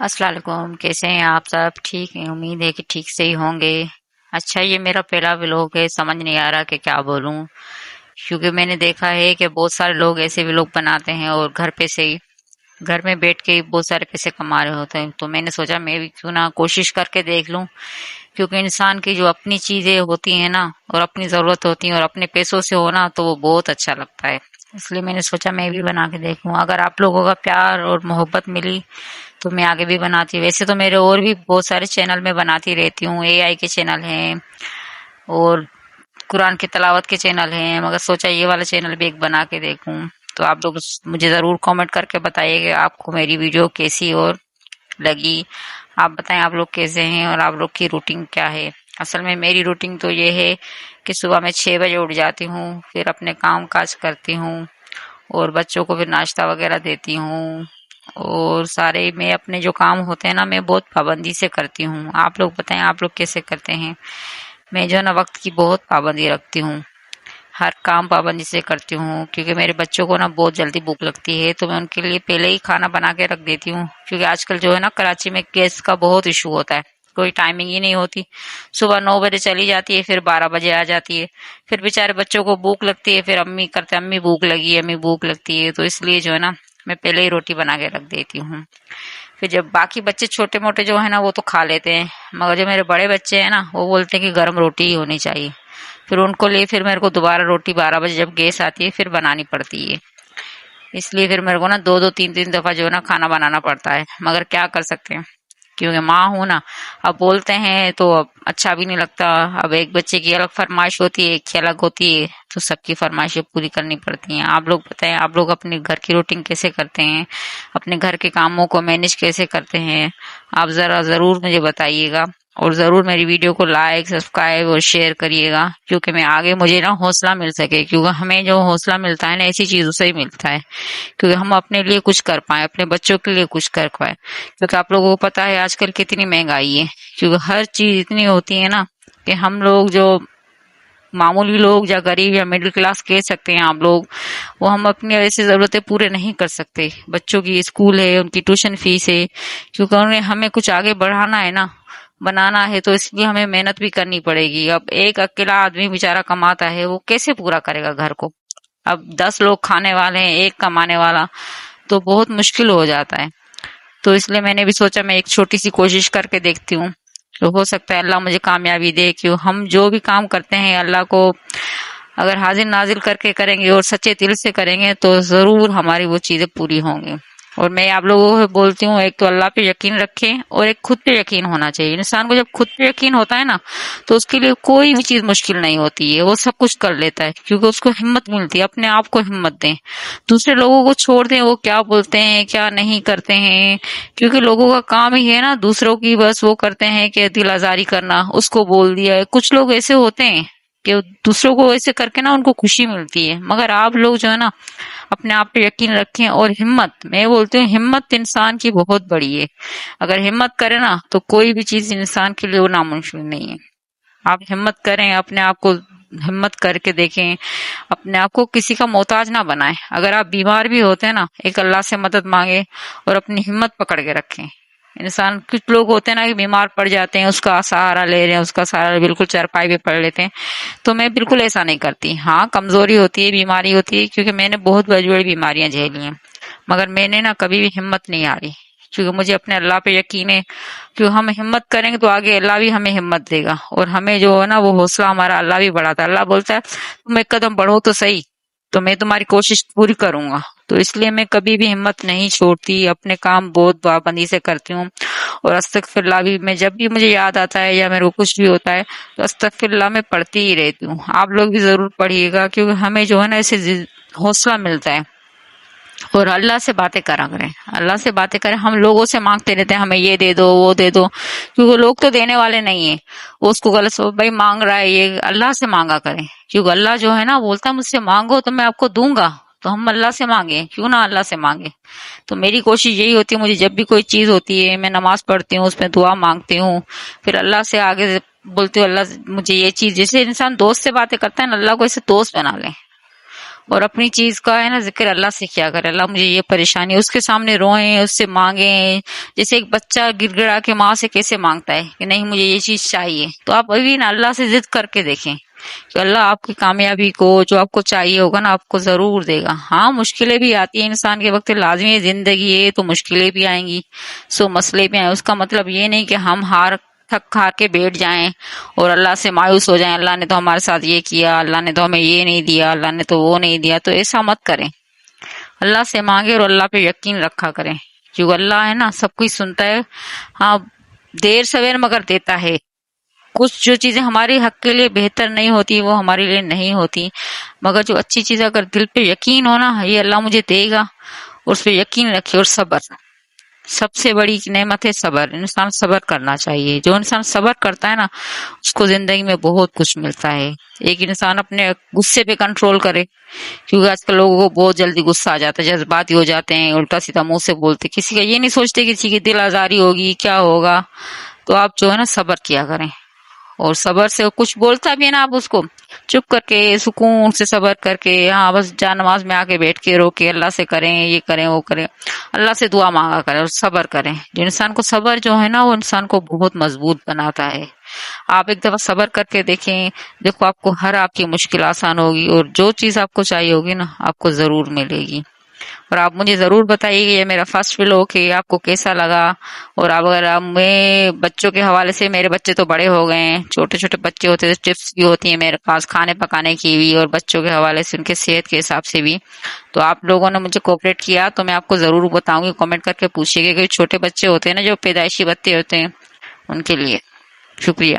السلام علیکم، کیسے ہیں آپ سب؟ ٹھیک ہیں؟ امید ہے کہ ٹھیک سے ہی ہوں گے۔ اچھا، یہ میرا پہلا ولاگ ہے، سمجھ نہیں آ رہا کہ کیا بولوں، کیونکہ میں نے دیکھا ہے کہ بہت سارے لوگ ایسے ولاگ بناتے ہیں اور گھر پہ سے ہی گھر میں بیٹھ کے ہی بہت سارے پیسے کما رہے ہوتے ہیں، تو میں نے سوچا میں بھی کیوں نہ کوشش کر کے دیکھ لوں، کیونکہ انسان کی جو اپنی چیزیں ہوتی ہیں نا اور اپنی ضرورت ہوتی ہیں اور اپنے پیسوں سے ہونا تو وہ بہت اچھا لگتا ہے۔ اس لیے میں نے سوچا میں بھی بنا کے دیکھوں، اگر آپ لوگوں کا پیار اور محبت ملی تو میں آگے بھی بناتی ہوں۔ ویسے تو میرے اور بھی بہت سارے چینل میں بناتی رہتی ہوں، اے آئی کے چینل ہیں اور قرآن کی تلاوت کے چینل ہیں، مگر سوچا یہ والا چینل بھی ایک بنا کے دیکھوں۔ تو آپ لوگ مجھے ضرور کامنٹ کر کے بتائیے کہ آپ کو میری ویڈیو کیسی اور لگی۔ آپ بتائیں آپ لوگ کیسے ہیں اور آپ لوگ کی روٹین کیا ہے۔ اصل میں میری روٹین تو یہ ہے کہ صبح میں 6 بجے اٹھ جاتی ہوں، پھر اپنے کام کاج کرتی ہوں اور بچوں کو پھر ناشتہ وغیرہ دیتی ہوں، اور سارے میں اپنے جو کام ہوتے ہیں نا میں بہت پابندی سے کرتی ہوں۔ آپ لوگ بتائیں آپ لوگ کیسے کرتے ہیں؟ میں جو ہے نا وقت کی بہت پابندی رکھتی ہوں، ہر کام پابندی سے کرتی ہوں، کیونکہ میرے بچوں کو نا بہت جلدی بھوک لگتی ہے تو میں ان کے لیے پہلے ہی کھانا بنا کے رکھ دیتی ہوں، کیونکہ آج کل جو ہے نا کراچی میں گیس کا بہت ایشو ہوتا ہے، کوئی ٹائمنگ ہی نہیں ہوتی۔ صبح 9 بجے چلی جاتی ہے، پھر 12 بجے آ جاتی ہے، پھر بیچارے بچوں کو بھوک لگتی ہے، پھر امی کرتے امی بھوک لگی، امی بھوک لگتی ہے، تو اس لیے جو ہے نا میں پہلے ہی روٹی بنا کے رکھ دیتی ہوں۔ پھر جب باقی بچے چھوٹے موٹے جو ہے نا وہ تو کھا لیتے ہیں، مگر جو میرے بڑے بچے ہیں نا وہ بولتے ہیں کہ گرم روٹی ہی ہونی چاہیے، پھر ان کو لیے پھر میرے کو دوبارہ روٹی 12 بجے جب گیس آتی ہے پھر بنانی پڑتی ہے۔ اس لیے پھر میرے کو نا دو دو تین تین دفعہ جو ہے نا کھانا بنانا پڑتا ہے، مگر کیا کر سکتے ہیں، کیونکہ ماں ہوں نا، اب بولتے ہیں تو اب اچھا بھی نہیں لگتا۔ اب ایک بچے کی الگ فرمائش ہوتی ہے، ایک کی الگ ہوتی ہے، تو سب کی فرمائشیں پوری کرنی پڑتی ہیں۔ آپ لوگ بتائیں آپ لوگ اپنے گھر کی روٹین کیسے کرتے ہیں، اپنے گھر کے کاموں کو مینج کیسے کرتے ہیں؟ آپ ذرا ضرور مجھے بتائیے گا، اور ضرور میری ویڈیو کو لائک سبسکرائب اور شیئر کریے گا، کیونکہ میں آگے مجھے نا حوصلہ مل سکے، کیونکہ ہمیں جو حوصلہ ملتا ہے نا ایسی چیزوں سے ہی ملتا ہے، کیونکہ ہم اپنے لیے کچھ کر پائیں، اپنے بچوں کے لیے کچھ کر پائیں، کیونکہ آپ لوگوں کو پتا ہے آج کل کتنی مہنگائی ہے، کیونکہ ہر چیز اتنی ہوتی ہے نا کہ ہم لوگ جو معمولی لوگ یا غریب یا مڈل کلاس کہہ سکتے ہیں آپ لوگ، وہ ہم اپنی ایسی ضرورتیں پورے نہیں کر سکتے۔ بچوں کی اسکول ہے، ان کی ٹیوشن فیس ہے، کیونکہ انہیں ہمیں کچھ آگے بڑھانا ہے نا، بنانا ہے، تو اس لیے ہمیں محنت بھی کرنی پڑے گی۔ اب ایک اکیلا آدمی بیچارہ کماتا ہے، وہ کیسے پورا کرے گا گھر کو؟ اب 10 لوگ کھانے والے ہیں، ایک کمانے والا، تو بہت مشکل ہو جاتا ہے۔ تو اس لیے میں نے بھی سوچا میں ایک چھوٹی سی کوشش کر کے دیکھتی ہوں، تو ہو سکتا ہے اللہ مجھے کامیابی دے، کہ ہم جو بھی کام کرتے ہیں اللہ کو اگر حاضر نازل کر کے کریں گے اور سچے دل سے کریں گے تو ضرور ہماری وہ چیزیں پوری ہوں گی۔ اور میں آپ لوگوں کو بولتی ہوں ایک تو اللہ پہ یقین رکھیں، اور ایک خود پہ یقین ہونا چاہیے۔ انسان کو جب خود پہ یقین ہوتا ہے نا تو اس کے لیے کوئی بھی چیز مشکل نہیں ہوتی ہے، وہ سب کچھ کر لیتا ہے، کیونکہ اس کو ہمت ملتی ہے۔ اپنے آپ کو ہمت دیں، دوسرے لوگوں کو چھوڑ دیں وہ کیا بولتے ہیں کیا نہیں کرتے ہیں، کیونکہ لوگوں کا کام ہی ہے نا دوسروں کی بس وہ کرتے ہیں کہ دل آزاری کرنا، اس کو بول دیا ہے۔ کچھ لوگ ایسے ہوتے ہیں کہ دوسروں کو ایسے کر کے نا ان کو خوشی ملتی ہے، مگر آپ لوگ جو ہے نا اپنے آپ پہ یقین رکھیں، اور ہمت، میں بولتی ہوں ہمت انسان کی بہت بڑی ہے، اگر ہمت کرے نا تو کوئی بھی چیز انسان کے لیے وہ ناممکن نہیں ہے۔ آپ ہمت کریں، اپنے آپ کو ہمت کر کے دیکھیں، اپنے آپ کو کسی کا محتاج نہ بنائیں۔ اگر آپ بیمار بھی ہوتے ہیں نا ایک اللہ سے مدد مانگے اور اپنی ہمت پکڑ کے رکھیں۔ انسان کچھ لوگ ہوتے ہیں نا کہ بیمار پڑ جاتے ہیں، اس کا سہارا لے رہے ہیں، اس کا سہارا بالکل چرپائی پہ پڑ لیتے ہیں، تو میں بالکل ایسا نہیں کرتی۔ ہاں کمزوری ہوتی ہے، بیماری ہوتی ہے، کیونکہ میں نے بہت بڑی بڑی بیماریاں جھیلی ہیں، مگر میں نے نا کبھی بھی ہمت نہیں ہاری، کیونکہ مجھے اپنے اللہ پہ یقین ہے، کیونکہ ہم ہمت کریں گے تو آگے اللہ بھی ہمیں ہمت دے گا، اور ہمیں جو ہے نا وہ حوصلہ ہمارا اللہ بھی بڑھاتا ہے۔ اللہ بولتا ہے تم ایک قدم بڑھو تو صحیح، تو میں تمہاری کوشش پوری کروں گا۔ تو اس لیے میں کبھی بھی ہمت نہیں چھوڑتی، اپنے کام بہت پابندی سے کرتی ہوں، اور استغفر اللہ بھی میں جب بھی مجھے یاد آتا ہے یا میرے کو کچھ بھی ہوتا ہے تو استغفر اللہ میں پڑھتی ہی رہتی ہوں۔ آپ لوگ بھی ضرور پڑھیے گا، کیونکہ ہمیں جو ہے نا اسے حوصلہ ملتا ہے۔ اور اللہ سے باتیں کرا کریں، اللہ سے باتیں کریں، ہم لوگوں سے مانگتے رہتے ہیں ہمیں یہ دے دو وہ دے دو، کیونکہ لوگ تو دینے والے نہیں ہیں، وہ اس کو غلط سو بھائی مانگ رہا ہے یہ، اللہ سے مانگا کریں، کیونکہ اللہ جو ہے نا بولتا ہے مجھ سے مانگو تو میں آپ کو دوں گا، تو ہم اللہ سے مانگیں، کیوں نہ اللہ سے مانگیں۔ تو میری کوشش یہی ہوتی ہے، مجھے جب بھی کوئی چیز ہوتی ہے میں نماز پڑھتی ہوں، اس میں دعا مانگتی ہوں، پھر اللہ سے آگے بولتی ہوں اللہ مجھے یہ چیز، جیسے انسان دوست سے باتیں کرتا ہے نا، اللہ کو اسے دوست بنا لیں، اور اپنی چیز کا ہے نا ذکر اللہ سے کیا کرے، اللہ مجھے یہ پریشانی، اس کے سامنے روئیں، اس سے مانگیں. جیسے ایک بچہ گڑ گڑا کے ماں سے کیسے مانگتا ہے کہ نہیں مجھے یہ چیز چاہیے، تو آپ ابھی نا اللہ سے ضد کر کے دیکھیں کہ اللہ آپ کی کامیابی کو جو آپ کو چاہیے ہوگا نا آپ کو ضرور دے گا. ہاں مشکلیں بھی آتی ہیں انسان کے وقت، لازمی ہے، زندگی ہے تو مشکلیں بھی آئیں گی، سو مسئلے بھی آئیں. اس کا مطلب یہ نہیں کہ ہم تھک ہار کے بیٹھ جائیں اور اللہ سے مایوس ہو جائیں، اللہ نے تو ہمارے ساتھ یہ کیا، اللہ نے تو ہمیں یہ نہیں دیا، اللہ نے تو وہ نہیں دیا. تو ایسا مت کریں، اللہ سے مانگے اور اللہ پہ یقین رکھا کریں، کیونکہ اللہ ہے نا سب کچھ سنتا ہے. ہاں دیر سویر مگر دیتا ہے. کچھ جو چیزیں ہمارے حق کے لیے بہتر نہیں ہوتی وہ ہمارے لیے نہیں ہوتی، مگر جو اچھی چیز اگر دل پہ یقین ہونا یہ اللہ مجھے دے گا، اس پہ یقین رکھے. اور صبر، سب سے بڑی نعمت ہے صبر. انسان صبر کرنا چاہیے. جو انسان صبر کرتا ہے نا اس کو زندگی میں بہت کچھ ملتا ہے. ایک انسان اپنے غصے پہ کنٹرول کرے، کیونکہ آج کل لوگوں کو بہت جلدی غصہ آ جاتا ہے، جذباتی ہو جاتے ہیں، الٹا سیدھا منہ سے بولتے، کسی کا یہ نہیں سوچتے کسی کی دل آزاری ہوگی کیا ہوگا. تو آپ جو ہے نا صبر کیا کریں، اور صبر سے کچھ بولتا بھی ہے نا آپ اس کو چپ کر کے سکون سے صبر کر کے، ہاں بس جا نماز میں آ کے بیٹھ کے رو کے اللہ سے کریں، یہ کریں وہ کریں، اللہ سے دعا مانگا کریں اور صبر کریں. جو انسان کو صبر جو ہے نا وہ انسان کو بہت مضبوط بناتا ہے. آپ ایک دفعہ صبر کر کے دیکھیں، دیکھو آپ کو ہر آپ کی مشکل آسان ہوگی، اور جو چیز آپ کو چاہیے ہوگی نا آپ کو ضرور ملے گی. اور آپ مجھے ضرور بتائیے کہ یہ میرا فرسٹ ولاگ ہے آپ کو کیسا لگا. اور اب اگر میں بچوں کے حوالے سے، میرے بچے تو بڑے ہو گئے ہیں، چھوٹے چھوٹے بچے ہوتے ہیں، ٹپس بھی ہوتی ہیں میرے پاس کھانے پکانے کی بھی، اور بچوں کے حوالے سے ان کے صحت کے حساب سے بھی. تو آپ لوگوں نے مجھے کوپریٹ کیا تو میں آپ کو ضرور بتاؤں گی، کمنٹ کر کے پوچھیے گا کہ چھوٹے بچے ہوتے ہیں نا جو پیدائشی بچے ہوتے ہیں ان کے لیے. شکریہ.